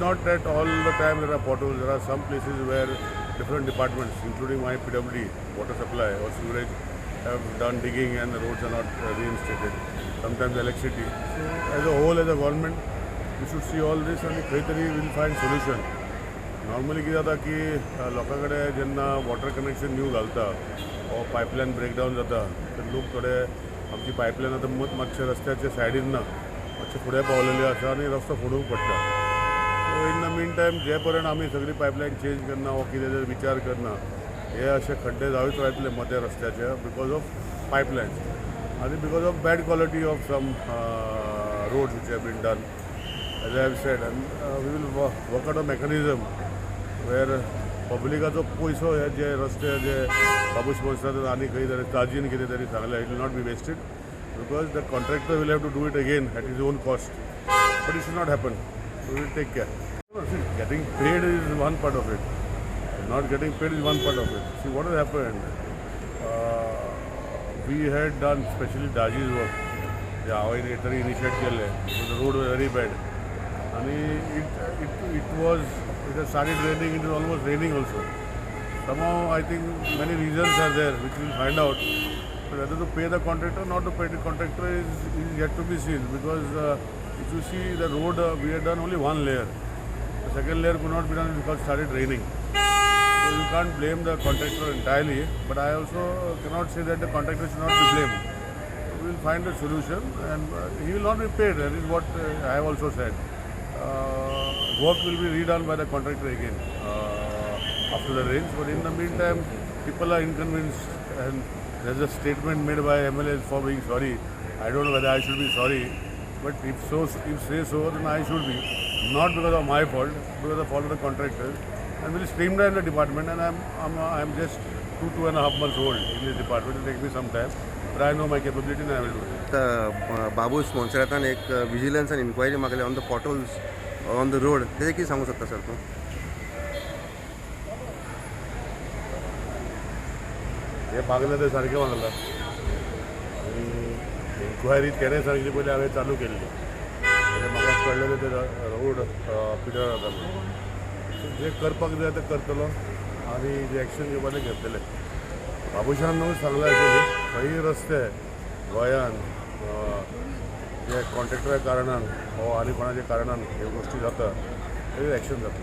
not that all the time there are potholes. There are some places where different departments, including my PWD, water supply or sewerage, have done digging and the roads are not reinstated. Sometimes electricity. So as a whole, as a government, we should see all this and we will find solution. Normally कितें जाता की लोकां कडेन जेन्ना water connection new घालता वो pipeline breakdown जाता तर लोक थोडे आमची पायपलायन आतां मातशे रस्त्याच्या सायडीन ना मातशे फुडें पावलेली आसा आनी रस्तो फोडूंक पडटा. सो इन द मीन टायम जे पर्यंत आमी सगळी पायपलायन चेंज करना वो कितें जर विचार करना हे अशे खड्डे जायत रावतले मध्य रस्त्याचे बिकॉज ऑफ पायपलायन्स आनी because of bad quality of some roads which have been done as I have said and we will work out a mechanism where पब्लिकाचो पयसो हे जे रस्ते जे बाबू स्पॉन्सरान आनी खंय तरी चार्जीन कितें तरी सांगलें it will not be wasted because the contractor will have to do it again at his own cost but it should not happen we will take care. Getting paid is one part of it, not getting paid is one part of it. See what has happened, we had done specially दाजीज work जे हांवें तरी initiate केल्ले. The road was very bad आणि it has started raining. It is almost raining also. Somehow I think many reasons are there which we will find out. But whether to pay the contractor or not to pay the contractor is yet to be seen, because if you see the road, we had done only one layer. The second layer could not be done because it started raining. So you can't blame the contractor entirely, but I also cannot say that the contractor should not be blamed. We will find a solution and he will not be paid. That is what I have also said. Work will be redone by the contractor again after the rains. But in the meantime, people are inconvenienced, and there's a statement made by MLAs for being sorry. I don't know whether I should be sorry, but if say so, then I should be. Not because of my fault, because of the fault of the contractors. And we'll streamline the department. And I'm just 2.5 months old in this department. It will take me some time, but I know my capability and I will do it. Babu स्पॉन्सरान एक vigilance आणि inquiry मागले on the potholes on the road. ते कितें सांगू शकता sir तूं? हे मागलं ते सारकें मागलां आनी इन्क्वायरी तेणें सांगली पयलीं हांवें चालू केल्ली. म्हाका कळलेलें ते रोड पिड्यार जाता म्हणून. जे करपाक जाय तें करतलो आनी जे एक्शन घेवपा तें घेतलें. बाबूशान न्हू सांगलां एक्चुली खंय रस्ते गोंयान जे कॉन्ट्रॅक्टरा कारणान हो आनी कोणाच्या कारणान ह्यो गोश्टी जाता तेजेर एक्शन जाता.